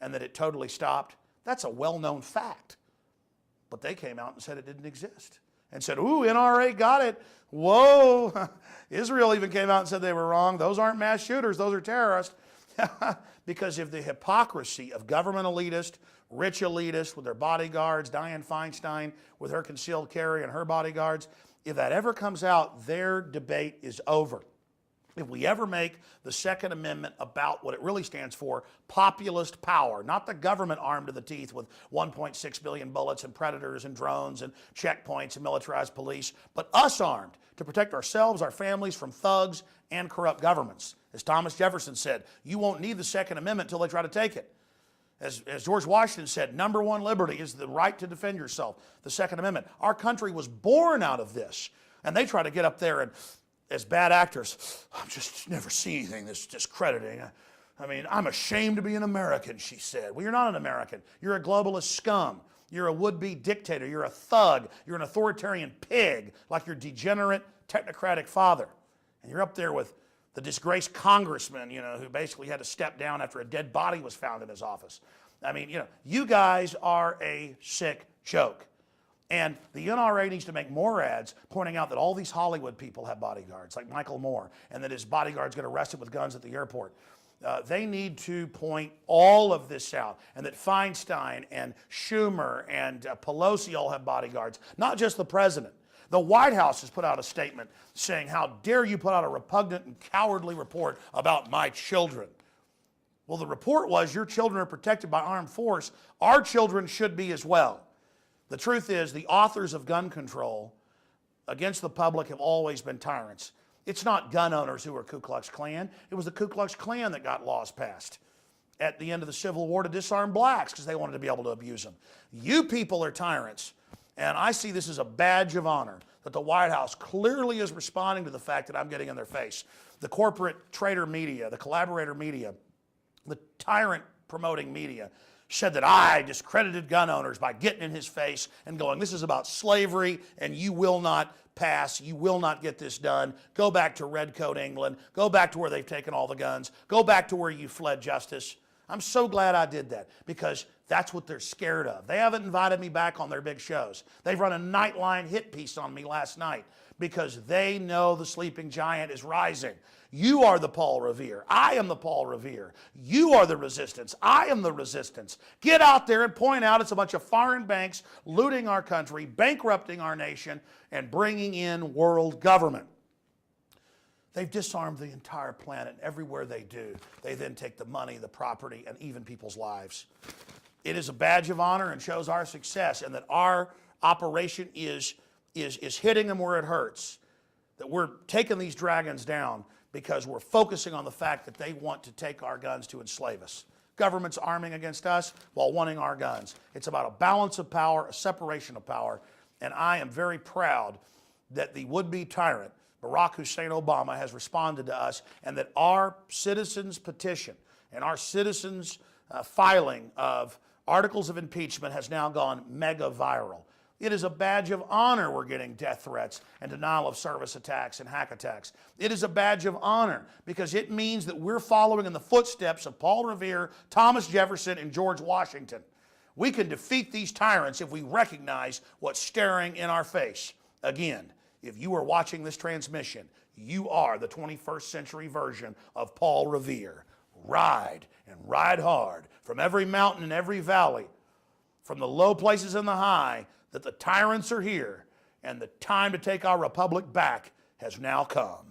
and that it totally stopped. That's a well-known fact. But they came out and said it didn't exist. And said, ooh, NRA got it. Whoa. Israel even came out and said they were wrong. Those aren't mass shooters, those are terrorists. Because of the hypocrisy of government elitists, rich elitists with their bodyguards, Dianne Feinstein with her concealed carry and her bodyguards. If that ever comes out, their debate is over. If we ever make the Second Amendment about what it really stands for, populist power, not the government armed to the teeth with 1.6 billion bullets and predators and drones and checkpoints and militarized police, but us armed to protect ourselves, our families from thugs and corrupt governments. As Thomas Jefferson said, you won't need the Second Amendment until they try to take it. As George Washington said, number one liberty is the right to defend yourself, the Second Amendment. Our country was born out of this, and they try to get up there and as bad actors, I've just never seen anything that's discrediting. I mean, I'm ashamed to be an American, she said. Well, you're not an American. You're a globalist scum. You're a would-be dictator. You're a thug. You're an authoritarian pig, like your degenerate, technocratic father. And you're up there with the disgraced congressman, who basically had to step down after a dead body was found in his office. I mean, you guys are a sick joke. And the NRA needs to make more ads pointing out that all these Hollywood people have bodyguards, like Michael Moore, and that his bodyguards get arrested with guns at the airport. They need to point all of this out, and that Feinstein and Schumer and Pelosi all have bodyguards, not just the president. The White House has put out a statement saying, how dare you put out a repugnant and cowardly report about my children. Well, the report was your children are protected by armed force. Our children should be as well. The truth is, the authors of gun control against the public have always been tyrants. It's not gun owners who are Ku Klux Klan. It was the Ku Klux Klan that got laws passed at the end of the Civil War to disarm blacks because they wanted to be able to abuse them. You people are tyrants, and I see this as a badge of honor that the White House clearly is responding to the fact that I'm getting in their face. The corporate traitor media, the collaborator media, the tyrant promoting media said that I discredited gun owners by getting in his face and going, this is about slavery and you will not pass, you will not get this done. Go back to Redcoat England, go back to where they've taken all the guns, go back to where you fled justice. I'm so glad I did that because that's what they're scared of. They haven't invited me back on their big shows. They've run a Nightline hit piece on me last night because they know the sleeping giant is rising. You are the Paul Revere. I am the Paul Revere. You are the resistance. I am the resistance. Get out there and point out it's a bunch of foreign banks looting our country, bankrupting our nation, and bringing in world government. They've disarmed the entire planet. Everywhere they do, they then take the money, the property, and even people's lives. It is a badge of honor and shows our success and that our operation is hitting them where it hurts. That we're taking these dragons down because we're focusing on the fact that they want to take our guns to enslave us. Government's arming against us while wanting our guns. It's about a balance of power, a separation of power, and I am very proud that the would-be tyrant, Barack Hussein Obama, has responded to us and that our citizens' petition and our citizens' filing of articles of impeachment has now gone mega viral. It is a badge of honor we're getting death threats and denial of service attacks and hack attacks. It is a badge of honor because it means that we're following in the footsteps of Paul Revere, Thomas Jefferson, and George Washington. We can defeat these tyrants if we recognize what's staring in our face. Again, if you are watching this transmission, you are the 21st century version of Paul Revere. Ride and ride hard from every mountain and every valley, from the low places and the high, that the tyrants are here and the time to take our republic back has now come.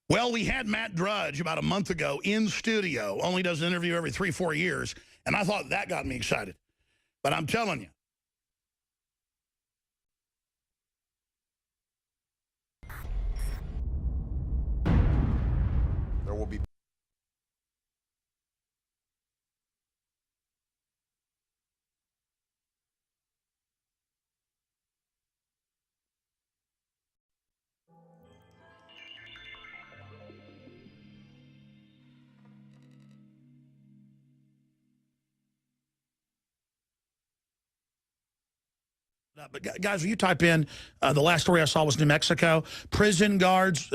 Well, we had Matt Drudge about a month ago in studio, only does an interview every 3-4 years, and I thought that got me excited. But I'm telling you, there will be But guys, will you type in, the last story I saw was New Mexico. Prison guards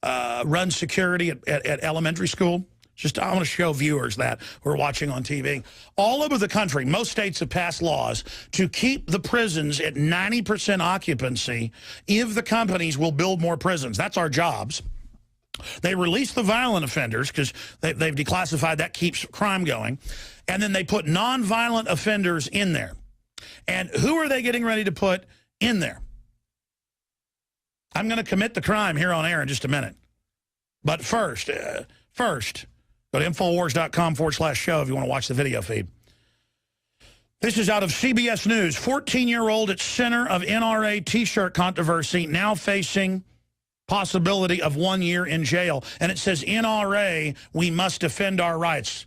run security at elementary school. Just, I want to show viewers that who are watching on TV. All over the country, most states have passed laws to keep the prisons at 90% occupancy if the companies will build more prisons. That's our jobs. They release the violent offenders because they've declassified that keeps crime going. And then they put nonviolent offenders in there. And who are they getting ready to put in there? I'm going to commit the crime here on air in just a minute. But first, go to Infowars.com/show if you want to watch the video feed. This is out of CBS News. 14-year-old at center of NRA T-shirt controversy, now facing possibility of 1 year in jail. And it says, NRA, we must defend our rights.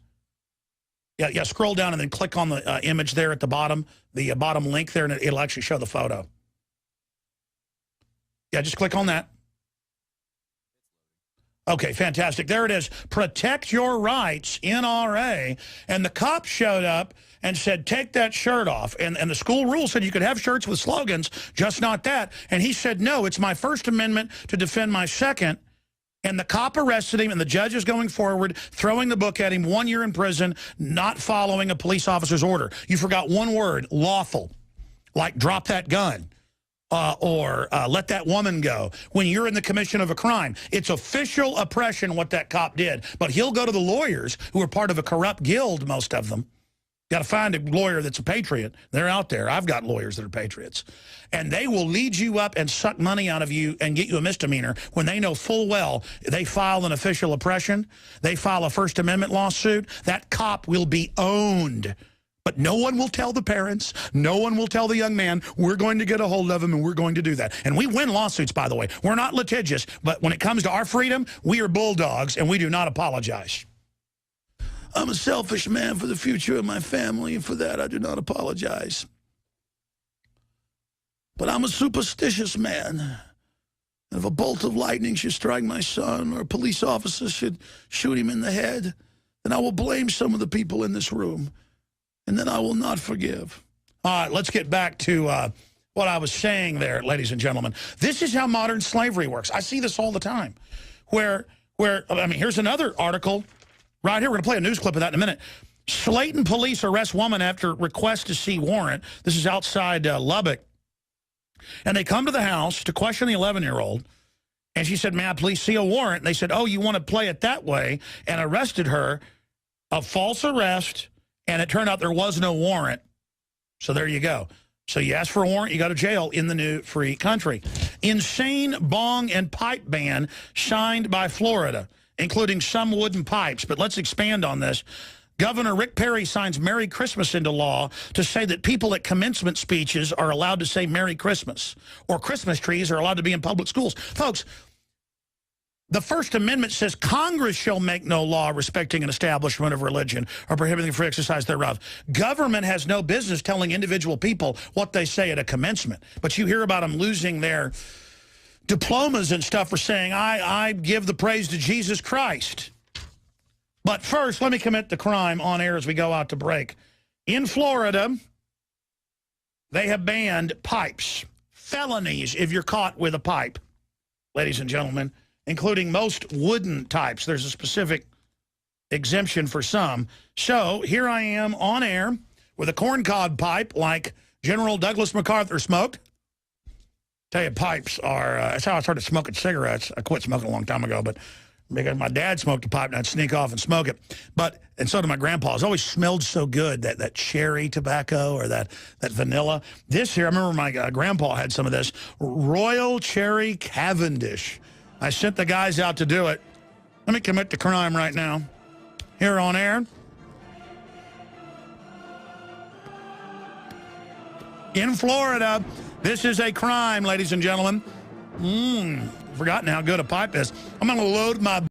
Yeah, scroll down and then click on the image there at the bottom link there, and it'll actually show the photo. Yeah, just click on that. Okay, fantastic. There it is. Protect your rights, NRA. And the cop showed up and said, take that shirt off. And the school rule said you could have shirts with slogans, just not that. And he said, no, it's my First Amendment to defend my second. And the cop arrested him, and the judge is going forward, throwing the book at him, 1 year in prison, not following a police officer's order. You forgot one word, lawful, like drop that gun. Or let that woman go when you're in the commission of a crime. It's official oppression what that cop did. But he'll go to the lawyers who are part of a corrupt guild, most of them. Got to find a lawyer that's a patriot. They're out there. I've got lawyers that are patriots. And they will lead you up and suck money out of you and get you a misdemeanor when they know full well they file an official oppression. They file a First Amendment lawsuit. That cop will be owned. But no one will tell the parents. No one will tell the young man, we're going to get a hold of him and we're going to do that. And we win lawsuits, by the way. We're not litigious, but when it comes to our freedom, we are bulldogs and we do not apologize. I'm a selfish man for the future of my family, and for that I do not apologize. But I'm a superstitious man. And if a bolt of lightning should strike my son, or a police officer should shoot him in the head, then I will blame some of the people in this room. And then I will not forgive. All right, let's get back to what I was saying there, ladies and gentlemen. This is how modern slavery works. I see this all the time. Where I mean, here's another article right here. We're going to play a news clip of that in a minute. Slayton police arrest woman after request to see warrant. This is outside Lubbock. And they come to the house to question the 11-year-old. And she said, may I please see a warrant? And they said, oh, you want to play it that way? And arrested her of false arrest. And it turned out there was no warrant. So there you go. So you ask for a warrant, you go to jail in the new free country. Insane bong and pipe ban signed by Florida, including some wooden pipes. But let's expand on this. Governor Rick Perry signs Merry Christmas into law to say that people at commencement speeches are allowed to say Merry Christmas, or Christmas trees are allowed to be in public schools. Folks, the First Amendment says Congress shall make no law respecting an establishment of religion or prohibiting free exercise thereof. Government has no business telling individual people what they say at a commencement. But you hear about them losing their diplomas and stuff for saying, I give the praise to Jesus Christ. But first, let me commit the crime on air as we go out to break. In Florida, they have banned pipes. Felonies if you're caught with a pipe, ladies and gentlemen, including most wooden types. There's a specific exemption for some. So here I am on air with a corncob pipe like General Douglas MacArthur smoked. Tell you, pipes are, that's how I started smoking cigarettes. I quit smoking a long time ago, but because my dad smoked a pipe and I'd sneak off and smoke it. And so did my grandpa. It always smelled so good, that cherry tobacco or that vanilla. This here, I remember my grandpa had some of this, Royal Cherry Cavendish. I sent the guys out to do it. Let me commit the crime right now. Here on air. In Florida, this is a crime, ladies and gentlemen. Forgotten how good a pipe is. I'm going to load my